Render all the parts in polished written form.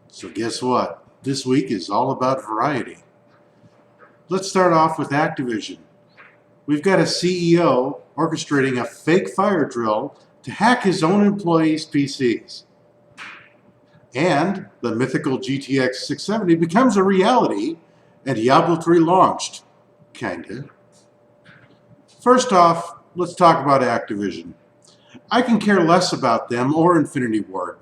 So guess what? This week is all about variety. Let's start off with Activision. We've got a CEO orchestrating a fake fire drill to hack his own employees' PCs. And the mythical GTX 670 becomes a reality and Diablo 3 launched. Kinda. First off, let's talk about Activision. I can care less about them or Infinity Ward.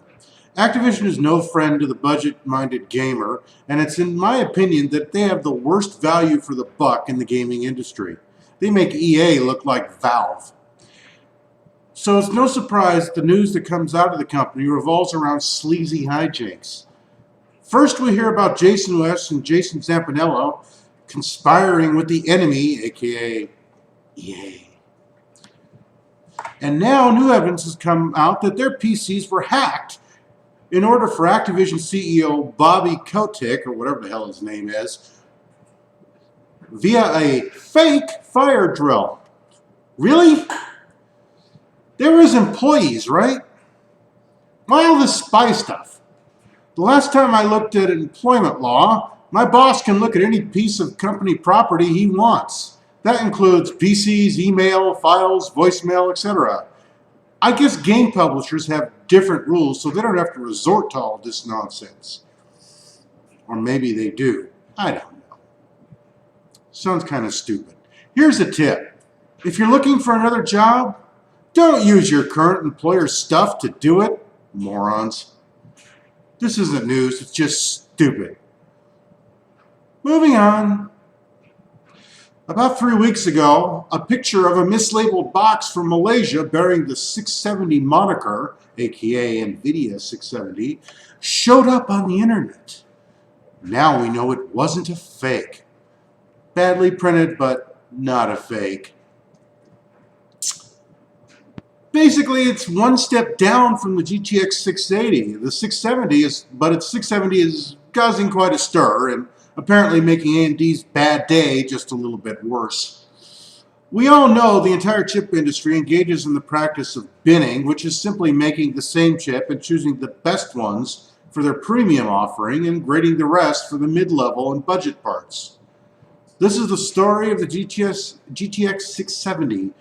Activision is no friend to the budget-minded gamer, and it's in my opinion that they have the worst value for the buck in the gaming industry. They make EA look like Valve. So it's no surprise that the news that comes out of the company revolves around sleazy hijinks. First we hear about Jason West and Jason Zampanello conspiring with the enemy, aka EA. And now new evidence has come out that their PCs were hacked in order for Activision CEO Bobby Kotick, or whatever the hell his name is, via a fake fire drill. Really? They were his employees, right? Why all this spy stuff? The last time I looked at employment law, my boss can look at any piece of company property he wants. That includes PCs, email, files, voicemail, etc. I guess game publishers have different rules, so they don't have to resort to all this nonsense. Or maybe they do. I don't know. Sounds kind of stupid. Here's a tip. If you're looking for another job, don't use your current employer's stuff to do it, morons. This isn't news, it's just stupid. Moving on. About 3 weeks ago, a picture of a mislabeled box from Malaysia bearing the 670 moniker, aka NVIDIA 670, showed up on the internet. Now we know it wasn't a fake. Badly printed, but not a fake. Basically, it's one step down from the GTX 680. The 670 is causing quite a stir and apparently making AMD's bad day just a little bit worse. We all know the entire chip industry engages in the practice of binning, which is simply making the same chip and choosing the best ones for their premium offering and grading the rest for the mid-level and budget parts. This is the story of the GTX 670,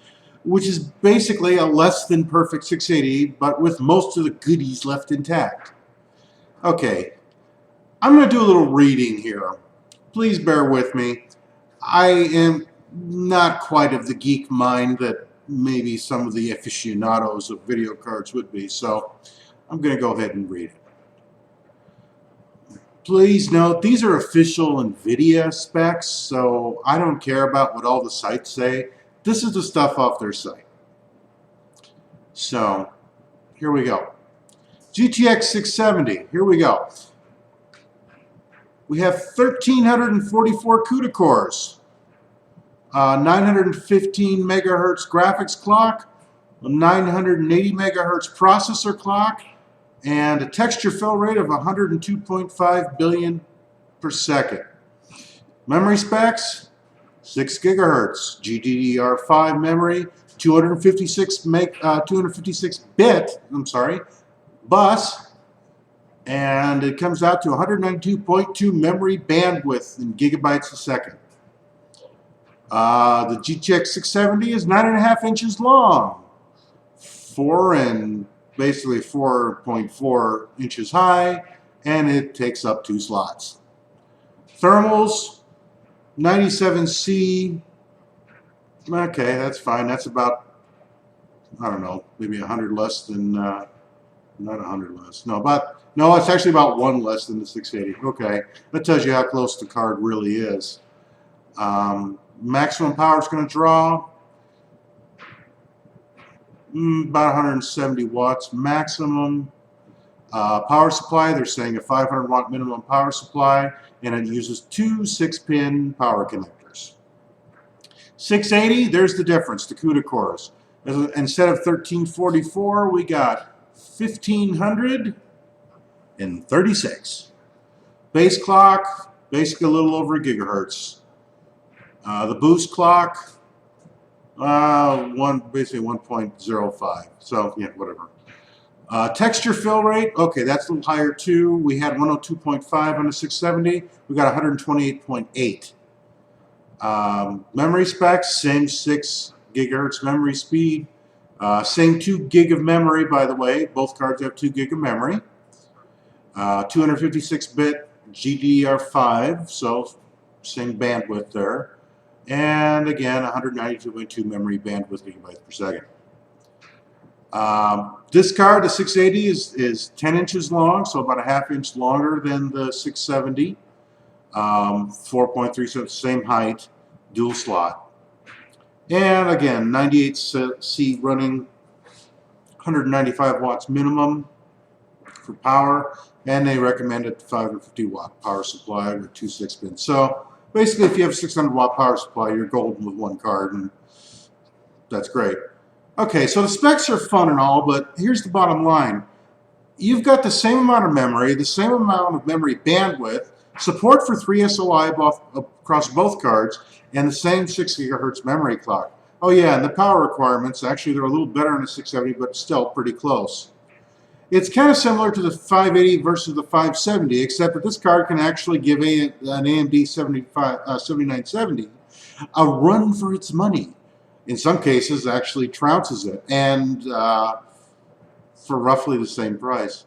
which is basically a less than perfect 680, but with most of the goodies left intact. Okay, I'm going to do a little reading here. Please bear with me. I am not quite of the geek mind that maybe some of the aficionados of video cards would be, so I'm going to go ahead and read it. Please note, these are official NVIDIA specs, so I don't care about what all the sites say. This is the stuff off their site. So, here we go. GTX 670, here we go. We have 1,344 CUDA cores, 915 megahertz graphics clock, a 980 megahertz processor clock, and a texture fill rate of 102.5 billion per second. Memory specs, 6 gigahertz, GDDR5 memory, 256-bit, bus, and it comes out to 192.2 memory bandwidth in gigabytes a second. The GTX 670 is 9.5 inches long, 4.4 inches high, and it takes up 2 slots. Thermals, 97C. Okay, that's fine. That's about, I don't know, maybe 100 less than, not 100 less. No, it's actually about 1 less than the 680. Okay, that tells you how close the card really is. Maximum power it's going to draw about 170 watts maximum. Power supply, they're saying a 500 watt minimum power supply, and it uses 2 6-pin power connectors. 680, there's the difference, the CUDA cores. Instead of 1344, we got 1536. Base clock, basically a little over a gigahertz. The boost clock, basically 1.05. So yeah, whatever. Texture fill rate, okay, that's a little higher too. We had 102.5 on the 670. We got 128.8. Memory specs, same 6 gigahertz memory speed. Same 2 gig of memory, by the way. Both cards have 2 gig of memory. 256-bit GDDR5, so same bandwidth there. And again, 192.2 memory bandwidth gigabytes per second. This card, the 680, is 10 inches long, so about a half inch longer than the 670. 4.3, so same height, dual slot. And again, 98C running, 195 watts minimum for power, and they recommend a 550 watt power supply with 2 6-pins. So basically, if you have a 600 watt power supply, you're golden with one card, and that's great. Okay, so the specs are fun and all, but here's the bottom line. You've got the same amount of memory, the same amount of memory bandwidth, support for 3 SOI across both cards, and the same 6 gigahertz memory clock. Oh yeah, and the power requirements, actually they're a little better in the 670, but still pretty close. It's kind of similar to the 580 versus the 570, except that this card can actually give an AMD 7970 a run for its money. In some cases, actually trounces it, and for roughly the same price.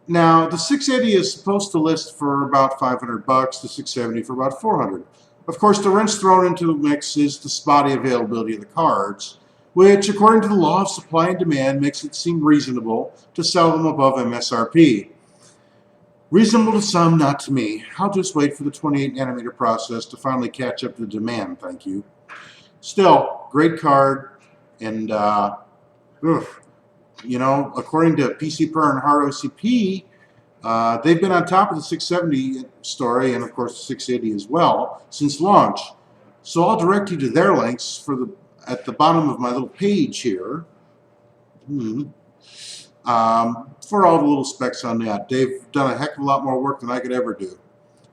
Now, the 680 is supposed to list for about $500, the 670 for about $400. Of course, the wrench thrown into the mix is the spotty availability of the cards, which, according to the law of supply and demand, makes it seem reasonable to sell them above MSRP. Reasonable to some, not to me. I'll just wait for the 28 nanometer process to finally catch up to the demand, thank you. Still, great card, and you know, according to PCPer and Hard OCP, they've been on top of the 670 story, and of course the 680 as well, since launch. So I'll direct you to their links at the bottom of my little page here for all the little specs on that. They've done a heck of a lot more work than I could ever do,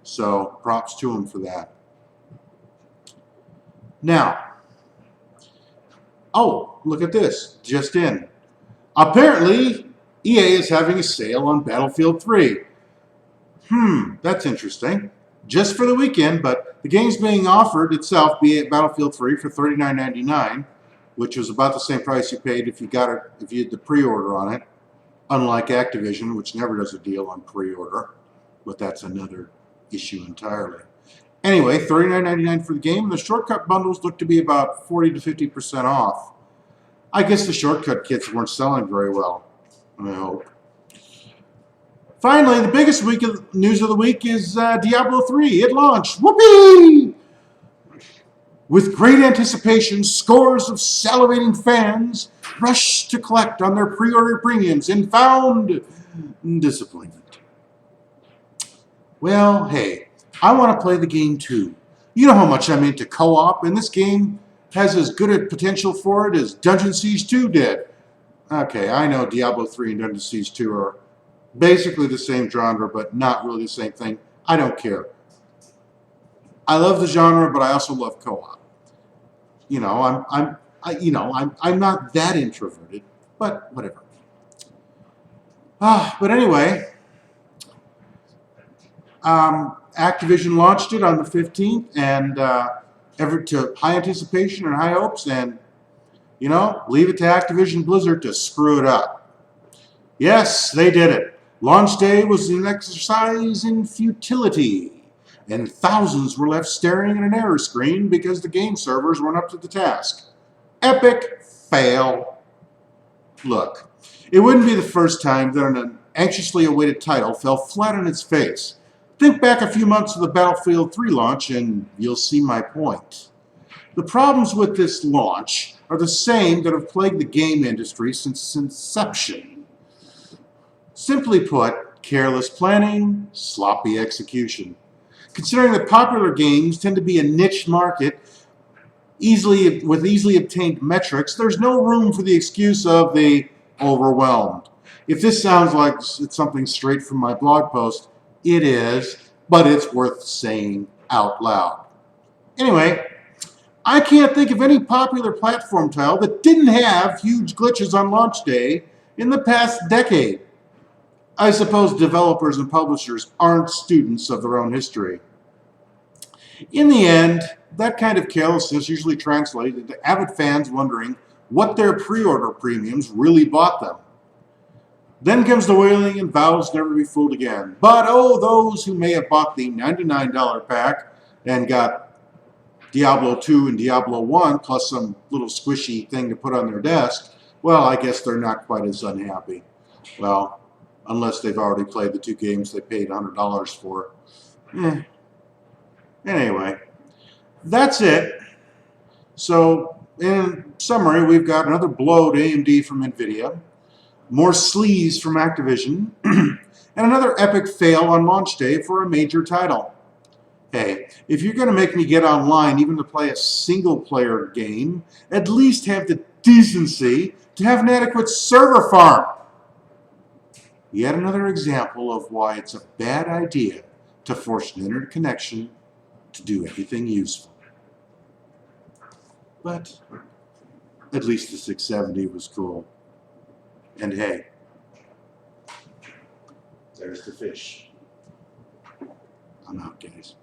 so props to them for that. Now, oh, look at this, just in. Apparently, EA is having a sale on Battlefield 3. That's interesting. Just for the weekend, but the game's being offered itself, be it Battlefield 3, for $39.99, which was about the same price you paid if you had the pre-order on it, unlike Activision, which never does a deal on pre-order, but that's another issue entirely. Anyway, $39.99 for the game, and the shortcut bundles look to be about 40 to 50% off. I guess the shortcut kits weren't selling very well, I hope. Finally, the biggest news of the week is Diablo 3. It launched. Whoopee! With great anticipation, scores of salivating fans rushed to collect on their pre-order premiums and found disappointment. Well, hey, I want to play the game too. You know how much I'm into co-op, and this game has as good a potential for it as Dungeon Siege 2 did. Okay, I know Diablo 3 and Dungeon Siege 2 are basically the same genre, but not really the same thing. I don't care. I love the genre, but I also love co-op. You know, I'm not that introverted, but whatever. But anyway, Activision launched it on the 15th, and to high anticipation and high hopes, and you know, leave it to Activision Blizzard to screw it up. Yes, they did it. Launch day was an exercise in futility, and thousands were left staring at an error screen because the game servers weren't up to the task. Epic fail. Look, it wouldn't be the first time that an anxiously awaited title fell flat on its face. Think back a few months to the Battlefield 3 launch and you'll see my point. The problems with this launch are the same that have plagued the game industry since its inception. Simply put, careless planning, sloppy execution. Considering that popular games tend to be a niche market with easily obtained metrics, there's no room for the excuse of the overwhelmed. If this sounds like it's something straight from my blog post, it is, but it's worth saying out loud. Anyway, I can't think of any popular platform title that didn't have huge glitches on launch day in the past decade. I suppose developers and publishers aren't students of their own history. In the end, that kind of carelessness usually translates into avid fans wondering what their pre-order premiums really bought them. Then comes the wailing and vows never to be fooled again. But oh, those who may have bought the $99 pack and got Diablo 2 and Diablo 1 plus some little squishy thing to put on their desk, well, I guess they're not quite as unhappy. Well, unless they've already played the two games they paid $100 for. Anyway, that's it. So, in summary, we've got another blow to AMD from NVIDIA, more sleaze from Activision, and another epic fail on launch day for a major title. Hey, if you're going to make me get online even to play a single-player game, at least have the decency to have an adequate server farm. Yet another example of why it's a bad idea to force an internet connection to do anything useful. But at least the 670 was cool. And hey, there's the fish. I'm out, guys.